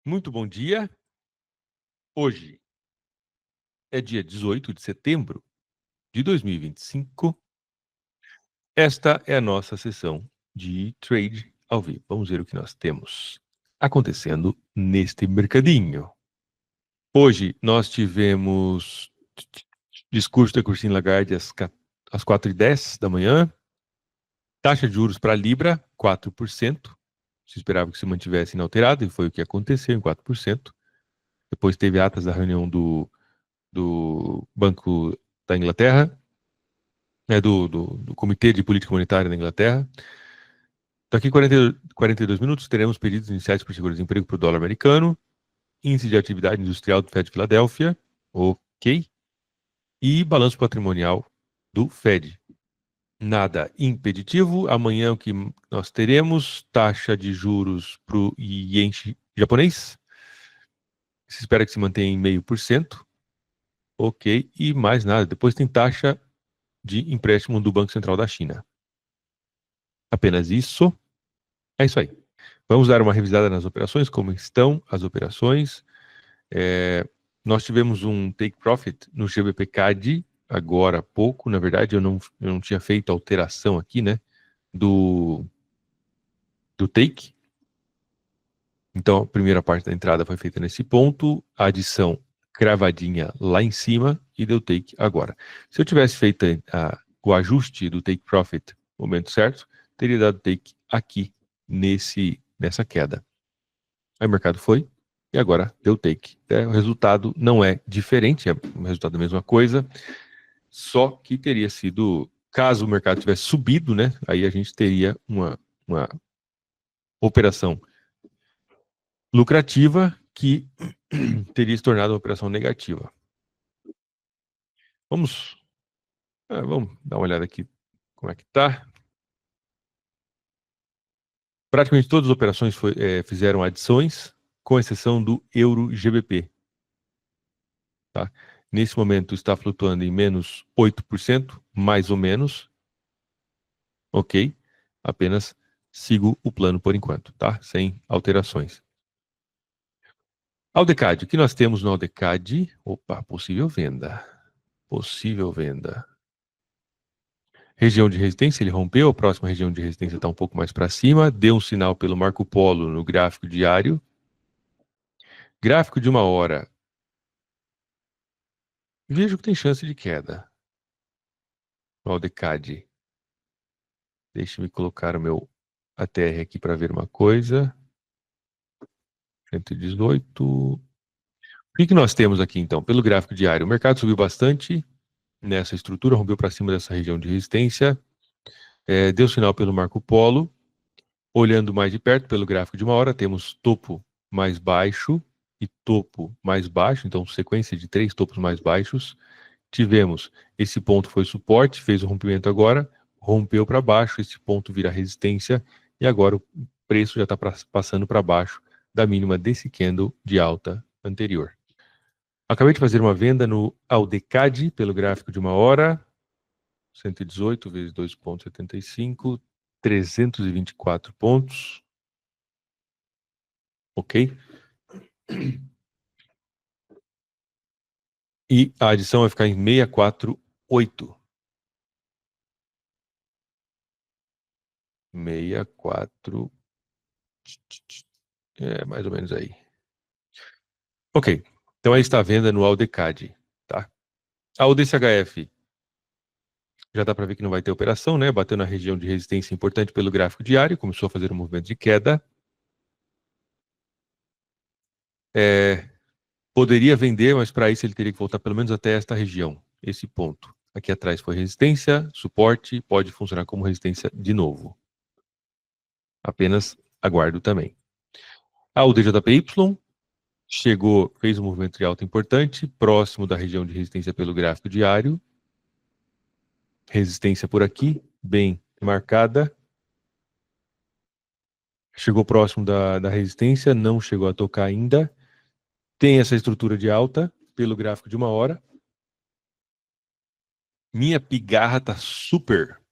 Muito bom dia. Hoje é dia 18 de setembro de 2025. Esta é a nossa sessão de trade ao vivo. Vamos ver o que nós temos acontecendo neste mercadinho. Hoje nós tivemos discurso da Christine Lagarde às 4h10 da manhã. Taxa de juros para a Libra, 4%. Se esperava que se mantivesse inalterado e foi o que aconteceu, em 4%. Depois teve atas da reunião do Banco da Inglaterra, do Comitê de Política Monetária da Inglaterra. Daqui 42 minutos teremos pedidos iniciais por seguro-desemprego para o dólar americano, índice de atividade industrial do Fed de Filadélfia, ok, e balanço patrimonial do Fed. Nada impeditivo. Amanhã o que nós teremos? Taxa de juros para o ien japonês. Se espera que se mantenha em 0,5%. Ok, e mais nada. Depois tem taxa de empréstimo do Banco Central da China. Apenas isso. É isso aí. Vamos dar uma revisada nas operações, como estão as operações. Nós tivemos um take profit no GBP-CAD agora há pouco. Na verdade, eu não tinha feito alteração aqui, né, do take. Então, a primeira parte da entrada foi feita nesse ponto, a adição cravadinha lá em cima e deu take agora. Se eu tivesse feito o ajuste do take profit no momento certo, teria dado take aqui nessa queda. Aí o mercado foi e agora deu take. O resultado não é diferente, é o resultado da mesma coisa, só que teria sido, caso o mercado tivesse subido, né, aí a gente teria uma operação lucrativa que teria se tornado uma operação negativa. Vamos dar uma olhada aqui como é que está. Praticamente todas as operações fizeram adições, com exceção do Euro-GBP. Tá? Nesse momento está flutuando em menos 8%, mais ou menos. Ok? Apenas sigo o plano por enquanto, tá? Sem alterações. Aldecad, o que nós temos no Aldecad? Opa, possível venda. Possível venda. Região de resistência, ele rompeu, a próxima região de resistência está um pouco mais para cima, deu um sinal pelo Marco Polo no gráfico diário. Gráfico de 1 hora. Vejo que tem chance de queda. No Aldecad. Deixe-me colocar o meu ATR aqui para ver uma coisa. 118. O que nós temos aqui, então? Pelo gráfico diário, o mercado subiu bastante nessa estrutura, rompeu para cima dessa região de resistência, deu sinal pelo Marco Polo. Olhando mais de perto, pelo gráfico de 1 hora, temos topo mais baixo e topo mais baixo, então sequência de 3 topos mais baixos. Tivemos esse ponto foi suporte, fez o rompimento agora, rompeu para baixo, esse ponto vira resistência e agora o preço já está passando para baixo da mínima desse candle de alta anterior. Acabei de fazer uma venda no Aldecad pelo gráfico de 1 hora, 118 vezes 2,75, 324 pontos. Ok? E a adição vai ficar em 648. 64. Mais ou menos aí. Ok. Então aí está a venda no Aldecad. Tá? A UDCHF já dá para ver que não vai ter operação, né? Bateu na região de resistência importante pelo gráfico diário, começou a fazer um movimento de queda. Poderia vender, mas para isso ele teria que voltar pelo menos até esta região, esse ponto. Aqui atrás foi resistência, suporte, pode funcionar como resistência de novo. Apenas aguardo também. A UDJPY chegou, fez um movimento de alta importante, próximo da região de resistência pelo gráfico diário. Resistência por aqui, bem marcada. Chegou próximo da resistência, não chegou a tocar ainda. Tem essa estrutura de alta pelo gráfico de 1 hora. Minha pigarra tá super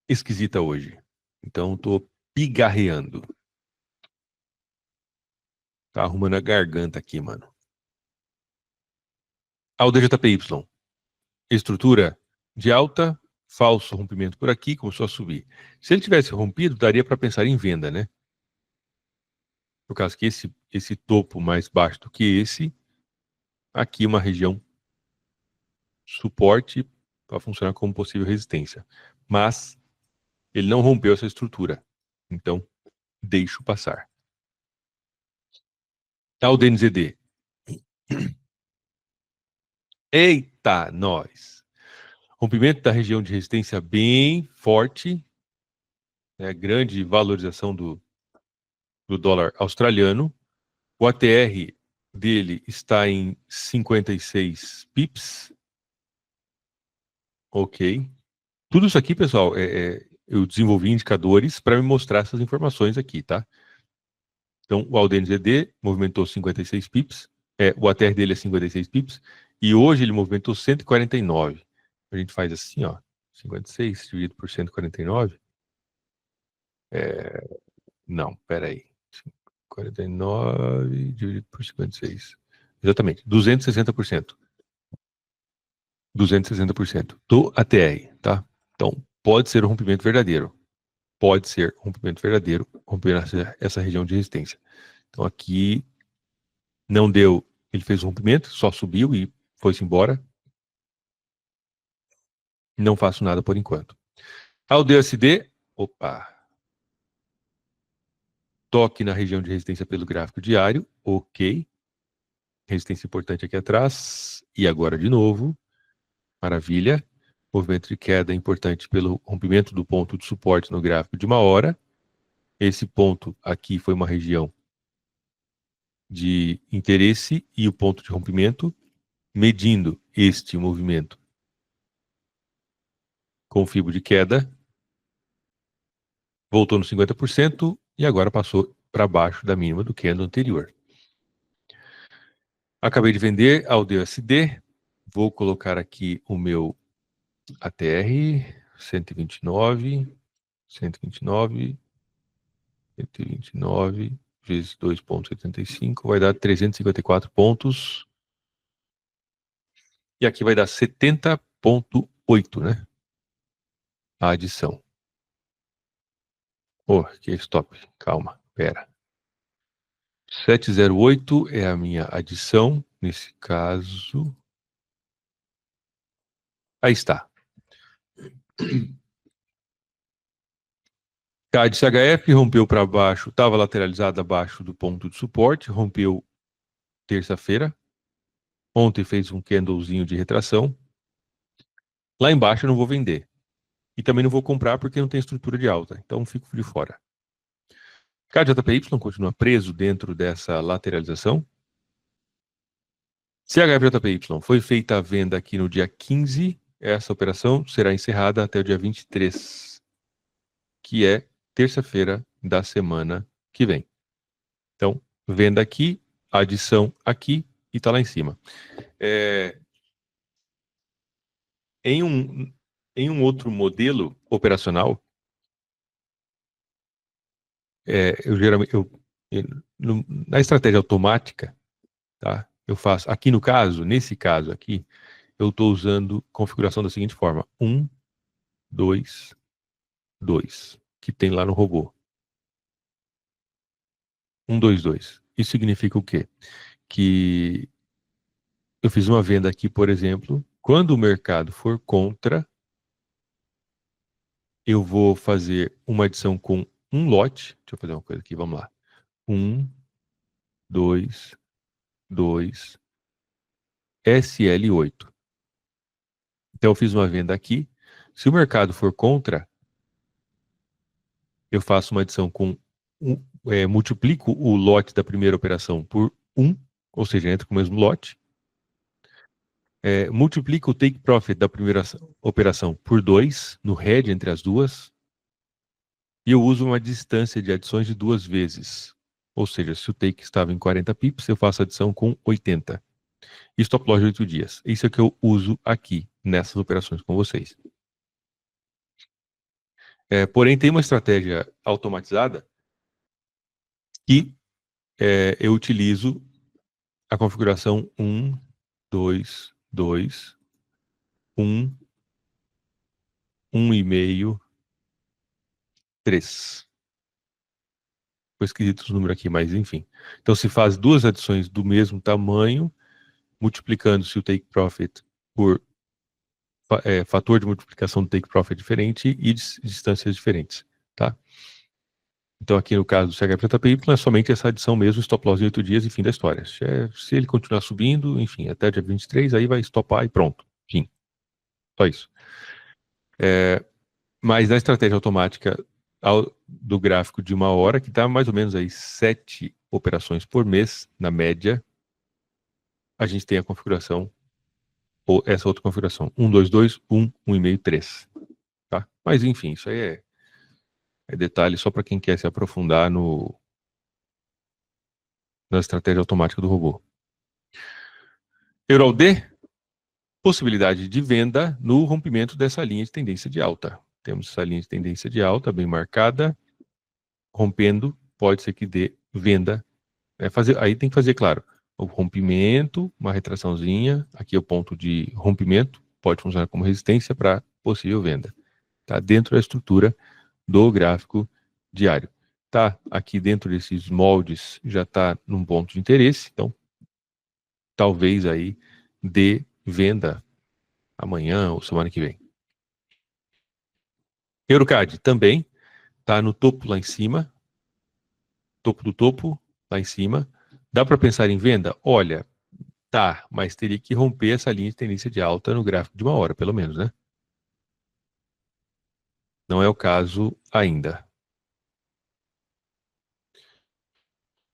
esquisita hoje. Então tô pigarreando. Tá arrumando a garganta aqui, mano. Ao DJPY. Estrutura de alta, falso rompimento por aqui, começou a subir. Se ele tivesse rompido, daria para pensar em venda, né? Por causa que esse topo mais baixo do que esse, aqui uma região suporte para funcionar como possível resistência. Mas ele não rompeu essa estrutura. Então, deixo passar. Tá o DNZD. Eita, nós! Rompimento da região de resistência bem forte, né, grande valorização do dólar australiano. O ATR dele está em 56 pips. Ok. Tudo isso aqui, pessoal, eu desenvolvi indicadores para me mostrar essas informações aqui, tá? Então, o AUDNZD movimentou 56 pips, o ATR dele é 56 pips, e hoje ele movimentou 149. A gente faz assim, ó, 56 dividido por 149. Não, peraí. 49 dividido por 56. Exatamente, 260%. 260% do ATR, tá? Então, pode ser um rompimento verdadeiro. Pode ser um rompimento verdadeiro, romper essa região de resistência. Então, aqui não deu, ele fez o rompimento, só subiu e foi-se embora. Não faço nada por enquanto. Ao DSD, opa, toque na região de resistência pelo gráfico diário, ok. Resistência importante aqui atrás, e agora de novo, maravilha. Movimento de queda importante pelo rompimento do ponto de suporte no gráfico de 1 hora. Esse ponto aqui foi uma região de interesse e o ponto de rompimento, medindo este movimento com fibra de queda, voltou no 50% e agora passou para baixo da mínima do candle anterior. Acabei de vender ao DUSD, vou colocar aqui o meu ATR, 129, 129, 129 vezes 2,75 vai dar 354 pontos. E aqui vai dar 70,8, né? A adição. Oh, que stop. Calma, pera. 708 é a minha adição, nesse caso. Aí está. CAD CHF rompeu para baixo, estava lateralizado abaixo do ponto de suporte, rompeu terça-feira. Ontem fez um candlezinho de retração. Lá embaixo eu não vou vender. E também não vou comprar porque não tem estrutura de alta. Então fico de fora. CAD-JPY continua preso dentro dessa lateralização. CHF-JPY foi feita a venda aqui no dia 15. Essa operação será encerrada até o dia 23, que é terça-feira da semana que vem. Então, venda aqui, adição aqui e está lá em cima. Em um outro modelo operacional, eu geralmente, na estratégia automática, tá? Eu faço, aqui no caso, nesse caso aqui, eu estou usando configuração da seguinte forma: 1, 2, 2, que tem lá no robô. 1, 2, 2. Isso significa o quê? Que eu fiz uma venda aqui, por exemplo, quando o mercado for contra, eu vou fazer uma adição com um lote. Deixa eu fazer uma coisa aqui, vamos lá. 1, 2, 2, SL8. Então eu fiz uma venda aqui. Se o mercado for contra, eu faço uma adição com multiplico o lote da primeira operação por 1, ou seja, entra com o mesmo lote. Multiplico o take profit da primeira operação por 2, no head entre as duas. E eu uso uma distância de adições de 2 vezes. Ou seja, se o take estava em 40 pips, eu faço adição com 80. E stop loss de 8 dias. Isso é o que eu uso aqui, nessas operações com vocês. Porém, tem uma estratégia automatizada que eu utilizo a configuração 1, 2, 2, 1, 1,5, 3. Foi esquisito os números aqui, mas enfim. Então, se faz duas adições do mesmo tamanho, multiplicando-se o take profit por fator de multiplicação do take profit diferente e distâncias diferentes, tá? Então, aqui no caso do CHPJPY, é somente essa adição mesmo, stop loss em 8 dias e fim da história. Se ele continuar subindo, enfim, até dia 23, aí vai stopar e pronto. Fim. Só isso. Mas na estratégia automática do gráfico de 1 hora, que está mais ou menos aí 7 operações por mês, na média, a gente tem a configuração, ou essa outra configuração, 1, 2, 2, 1, 1,5, 3. Tá? Mas enfim, isso aí é detalhe só para quem quer se aprofundar na estratégia automática do robô. EURALD, possibilidade de venda no rompimento dessa linha de tendência de alta. Temos essa linha de tendência de alta bem marcada, rompendo, pode ser que dê venda. Aí tem que fazer, claro, o rompimento, uma retraçãozinha, aqui é o ponto de rompimento, pode funcionar como resistência para possível venda. Tá dentro da estrutura do gráfico diário. Tá aqui dentro desses moldes, já está num ponto de interesse, então talvez aí dê venda amanhã ou semana que vem. Eurocad também está no topo lá em cima, topo do topo lá em cima. Dá para pensar em venda? Olha, tá, mas teria que romper essa linha de tendência de alta no gráfico de 1 hora, pelo menos, né? Não é o caso ainda.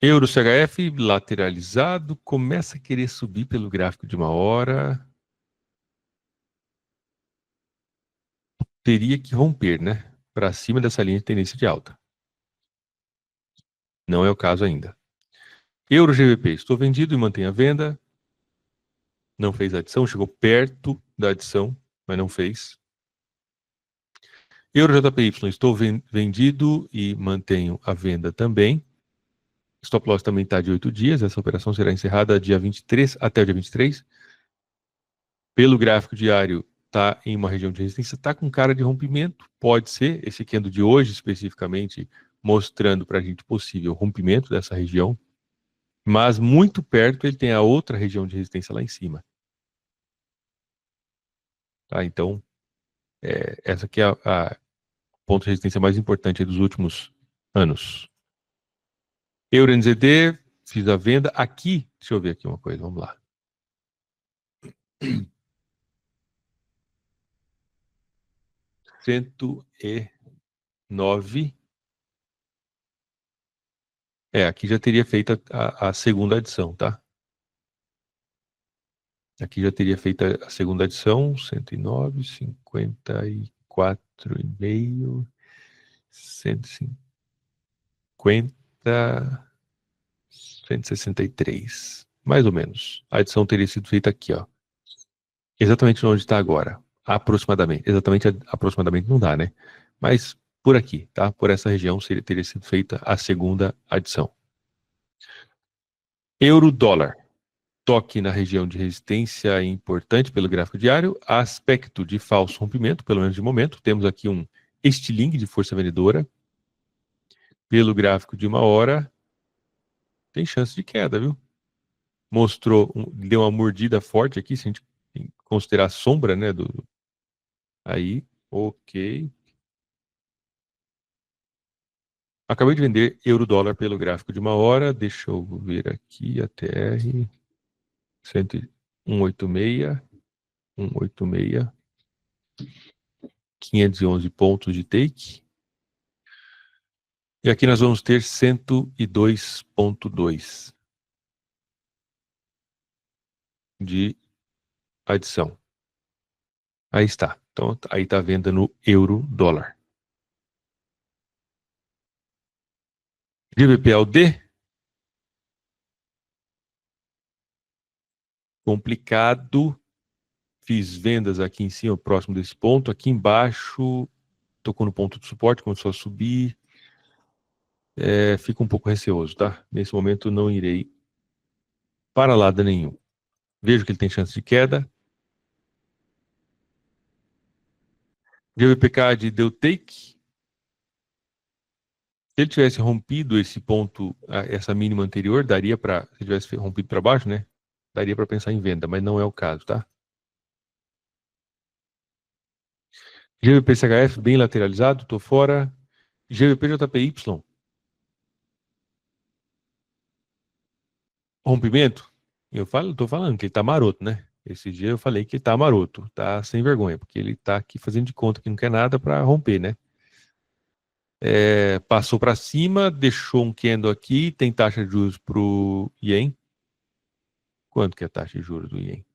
Euro CHF lateralizado, começa a querer subir pelo gráfico de 1 hora. Teria que romper, né? Para cima dessa linha de tendência de alta. Não é o caso ainda. Euro GBP, estou vendido e mantenho a venda. Não fez adição, chegou perto da adição, mas não fez. Euro JPY, estou vendido e mantenho a venda também. Stop loss também está de 8 dias. Essa operação será encerrada dia 23, até o dia 23. Pelo gráfico diário, está em uma região de resistência, está com cara de rompimento. Pode ser, esse candle de hoje especificamente, mostrando para a gente possível rompimento dessa região. Mas muito perto ele tem a outra região de resistência lá em cima. Tá? Então, essa aqui é a ponto de resistência mais importante dos últimos anos. Euro NZD, fiz a venda. Aqui, deixa eu ver aqui uma coisa, vamos lá. R$109. Aqui já teria feito a segunda adição, tá? Aqui já teria feito a segunda adição, 109, 54,5, 150, 163, mais ou menos. A adição teria sido feita aqui, ó. Exatamente onde está agora, aproximadamente. Exatamente, aproximadamente não dá, né? Mas por aqui, tá? Por essa região teria sido feita a segunda adição. Euro-dólar. Toque na região de resistência importante pelo gráfico diário. Aspecto de falso rompimento, pelo menos de momento. Temos aqui um estilingue de força vendedora. Pelo gráfico de 1 hora, tem chance de queda, viu? Deu uma mordida forte aqui, se a gente considerar a sombra, né? Aí, ok. Acabei de vender euro-dólar pelo gráfico de 1 hora. Deixa eu ver aqui a TR. 186. 186. 511 pontos de take. E aqui nós vamos ter 102,2 de adição. Aí está. Então, aí está a venda no euro-dólar. GBP-AUD. Complicado. Fiz vendas aqui em cima, próximo desse ponto. Aqui embaixo, tocou no ponto de suporte, começou a subir. fico um pouco receoso, tá? Nesse momento não irei para lado nenhum. Vejo que ele tem chance de queda. GBPK de deu take. Se ele tivesse rompido esse ponto, essa mínima anterior, daria para, se ele tivesse rompido para baixo, né? Daria para pensar em venda, mas não é o caso, tá? GBP-CHF bem lateralizado, tô fora. GBP-JPY, rompimento. Tô falando que ele tá maroto, né? Esse dia eu falei que ele tá maroto, tá sem vergonha, porque ele tá aqui fazendo de conta que não quer nada para romper, né? Passou para cima, deixou um candle aqui, tem taxa de juros pro Yen. Quanto que é a taxa de juros do Yen?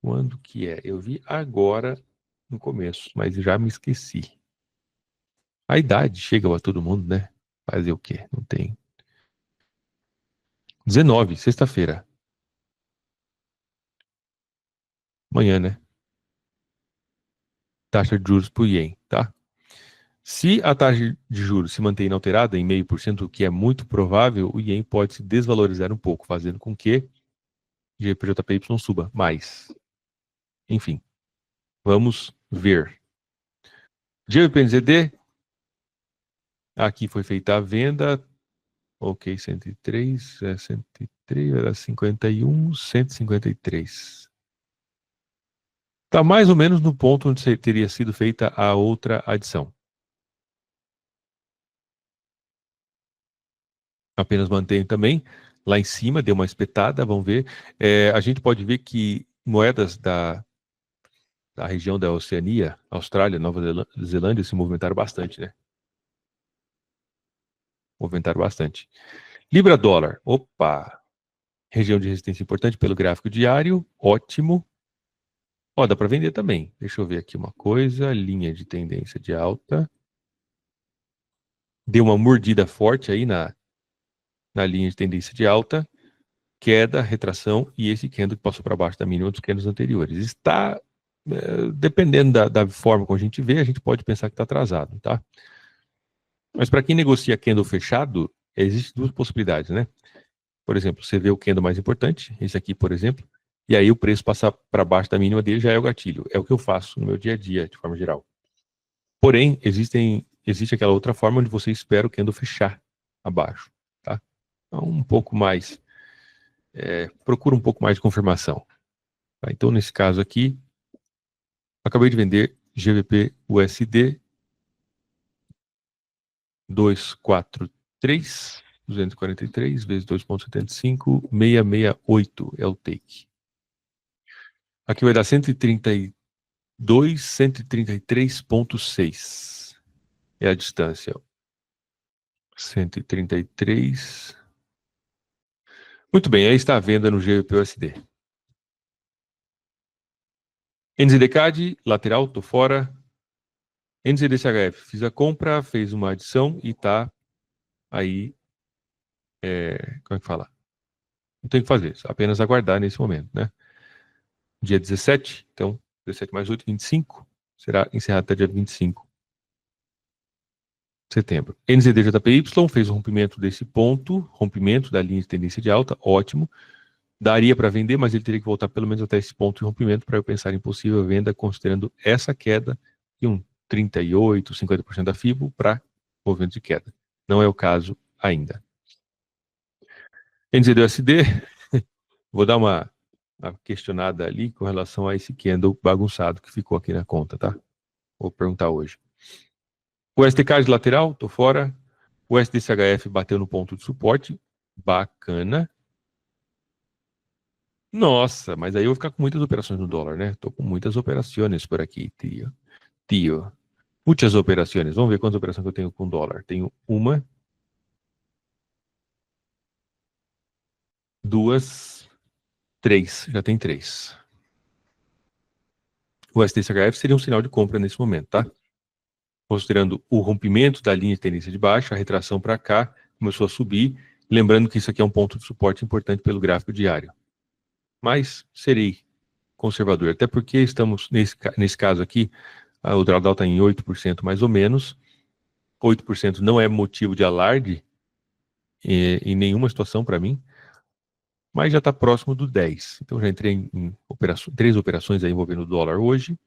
Quando que é? Eu vi agora no começo, mas já me esqueci. A idade chega para todo mundo, né? Fazer o quê? Não tem. 19, sexta-feira. Amanhã, né? Taxa de juros pro Yen, tá? Se a taxa de juros se mantém inalterada em 0,5%, o que é muito provável, o Yen pode se desvalorizar um pouco, fazendo com que GPJPY suba mais. Enfim, vamos ver. GBPNZD, aqui foi feita a venda. Ok, 103, 103, era 51, 153. Está mais ou menos no ponto onde teria sido feita a outra adição. Apenas mantenho também. Lá em cima, deu uma espetada, vamos ver. A gente pode ver que moedas da região da Oceania, Austrália, Nova Zelândia, se movimentaram bastante, né? Movimentaram bastante. Libra dólar, opa! Região de resistência importante pelo gráfico diário, ótimo. Ó, dá para vender também. Deixa eu ver aqui uma coisa. Linha de tendência de alta. Deu uma mordida forte aí na linha de tendência de alta. Queda, retração e esse candle que passou para baixo da mínima dos candles anteriores. Está, dependendo da forma como a gente vê, a gente pode pensar que está atrasado, tá? Mas para quem negocia candle fechado, existem duas possibilidades, né? Por exemplo, você vê o candle mais importante, esse aqui, por exemplo, e aí o preço passar para baixo da mínima dele já é o gatilho. É o que eu faço no meu dia a dia, de forma geral. Porém, existe aquela outra forma onde você espera o candle fechar abaixo, tá? Então, um pouco mais, procura um pouco mais de confirmação. Tá? Então, nesse caso aqui, acabei de vender GBP USD 243 vezes 2,75, 668 é o take. Aqui vai dar 132, 133,6 é a distância. 133. Muito bem, aí está a venda no GBP-USD. NZD-CAD, lateral, tô fora. NZD-CHF, fiz a compra, fez uma adição e tá aí, como é que fala? Não tem o que fazer, apenas aguardar nesse momento, né? Dia 17, então, 17 mais 8, 25, será encerrado até dia 25 de setembro. NZD-JPY fez o rompimento desse ponto, rompimento da linha de tendência de alta, ótimo. Daria para vender, mas ele teria que voltar pelo menos até esse ponto de rompimento para eu pensar em possível venda, considerando essa queda e um 38, 50% da FIBO para movimento de queda. Não é o caso ainda. NZD-USD, vou dar uma questionada ali com relação a esse candle bagunçado que ficou aqui na conta, tá? Vou perguntar hoje. O STK de lateral, tô fora. O SDCHF bateu no ponto de suporte, bacana. Nossa, mas aí eu vou ficar com muitas operações no dólar, né? Tô com muitas operações por aqui, tio. Muitas operações. Vamos ver quantas operações que eu tenho com dólar. Tenho uma, duas, três. Já tem três. O SDCHF seria um sinal de compra nesse momento, tá? Considerando o rompimento da linha de tendência de baixa, a retração para cá começou a subir. Lembrando que isso aqui é um ponto de suporte importante pelo gráfico diário. Mas serei conservador, até porque estamos, nesse caso aqui, o drawdown está em 8% mais ou menos, 8% não é motivo de alarde em nenhuma situação para mim, mas já está próximo do 10%. Então já entrei em 3 operações aí envolvendo o dólar hoje,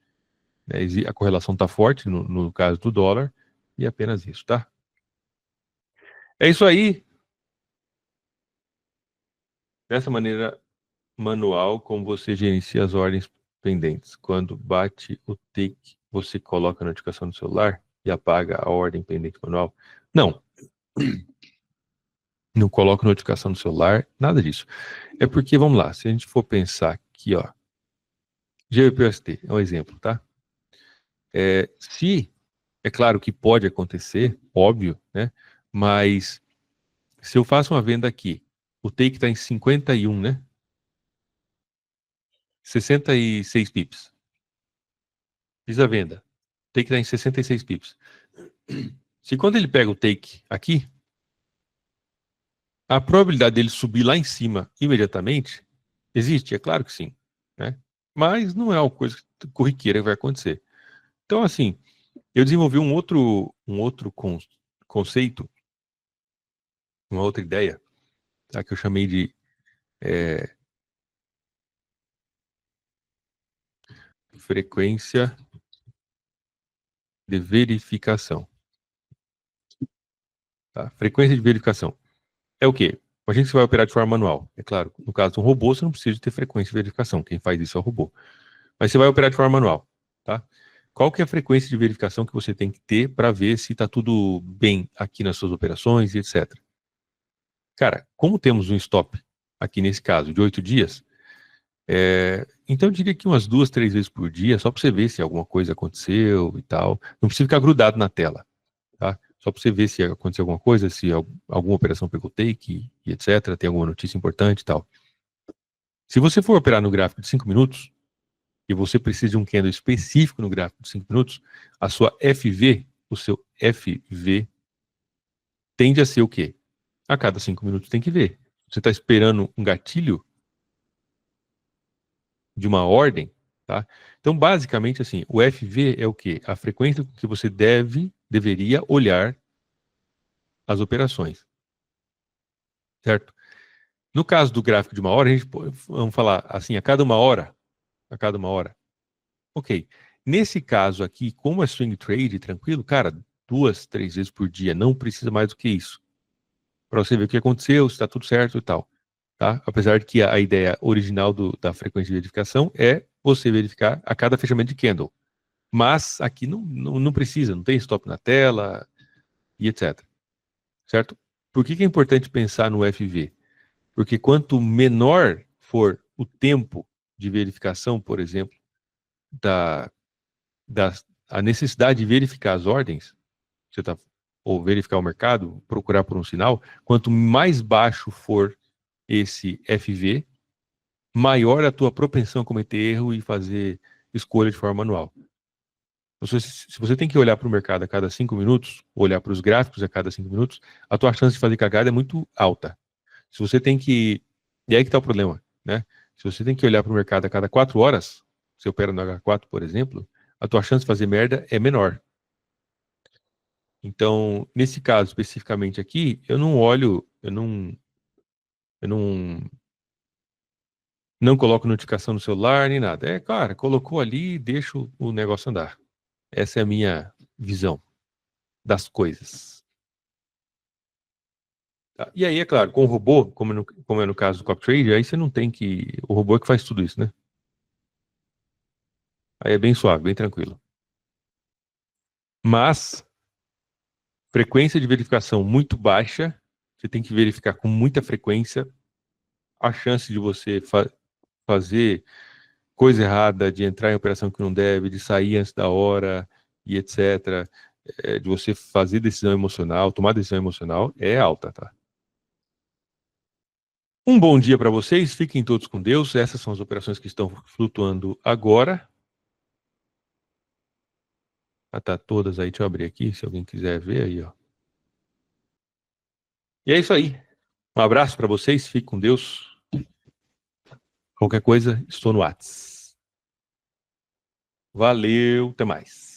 né? A correlação está forte no caso do dólar, e apenas isso, tá? É isso aí. Dessa maneira manual, como você gerencia as ordens pendentes. Quando bate o take, você coloca a notificação no celular e apaga a ordem pendente manual? Não. Não coloco notificação no celular, nada disso. É porque, vamos lá, se a gente for pensar aqui, ó, GBPUSD é um exemplo, tá? Se, é claro que pode acontecer, óbvio, né? Mas se eu faço uma venda aqui, o take está em 51, né? 66 pips. Fiz a venda. O take está em 66 pips. Se quando ele pega o take aqui, a probabilidade dele subir lá em cima imediatamente existe, é claro que sim, né? Mas não é uma coisa corriqueira que vai acontecer. Então, assim, eu desenvolvi um outro conceito, uma outra ideia, tá, que eu chamei de frequência de verificação. Tá? Frequência de verificação. É o quê? A gente vai operar de forma manual. É claro, no caso de um robô, você não precisa ter frequência de verificação. Quem faz isso é o robô. Mas você vai operar de forma manual, tá? Qual que é a frequência de verificação que você tem que ter para ver se está tudo bem aqui nas suas operações e etc. Cara, como temos um stop aqui nesse caso de 8 dias, então eu diria que umas 2, 3 vezes por dia, só para você ver se alguma coisa aconteceu e tal. Não precisa ficar grudado na tela, tá? Só para você ver se aconteceu alguma coisa, se alguma operação pegou take e etc. Tem alguma notícia importante e tal. Se você for operar no gráfico de 5 minutos, e você precisa de um candle específico no gráfico de 5 minutos, a sua FV, o seu FV, tende a ser o quê? A cada 5 minutos tem que ver. Você está esperando um gatilho de uma ordem, tá? Então, basicamente, assim, o FV é o quê? A frequência com que você deveria olhar as operações, certo? No caso do gráfico de uma hora, a gente vamos falar assim, a cada uma hora. Ok. Nesse caso aqui, como é swing trade, tranquilo, cara, 2, 3 vezes por dia, não precisa mais do que isso. Para você ver o que aconteceu, se está tudo certo e tal. Tá? Apesar de que a ideia original da frequência de verificação é você verificar a cada fechamento de candle. Mas aqui não precisa, não tem stop na tela e etc. Certo? Por que é importante pensar no FV? Porque quanto menor for o tempo de verificação, por exemplo, da, da a necessidade de verificar as ordens, você tá, ou verificar o mercado, procurar por um sinal, quanto mais baixo for esse FV, maior a tua propensão a cometer erro e fazer escolha de forma manual. Se você tem que olhar para o mercado a cada 5 minutos, olhar para os gráficos a cada 5 minutos, a tua chance de fazer cagada é muito alta. Se você tem que... E aí que está o problema, né? Se você tem que olhar para o mercado a cada 4 horas, você opera no H4, por exemplo, a tua chance de fazer merda é menor. Então, nesse caso especificamente aqui, eu não olho, eu não coloco notificação no celular nem nada. É, cara, colocou ali, deixa o negócio andar. Essa é a minha visão das coisas. Tá? E aí, é claro, com o robô, como é no caso do CopTrade, aí você não tem que... O robô é que faz tudo isso, né? Aí é bem suave, bem tranquilo. Mas, frequência de verificação muito baixa, você tem que verificar com muita frequência, a chance de você fazer coisa errada, de entrar em operação que não deve, de sair antes da hora e etc., de você fazer decisão emocional, tomar decisão emocional, é alta, tá? Um bom dia para vocês, fiquem todos com Deus. Essas são as operações que estão flutuando agora. Tá todas aí, deixa eu abrir aqui, se alguém quiser ver aí, ó. E é isso aí. Um abraço para vocês, fiquem com Deus. Qualquer coisa, estou no WhatsApp. Valeu, até mais.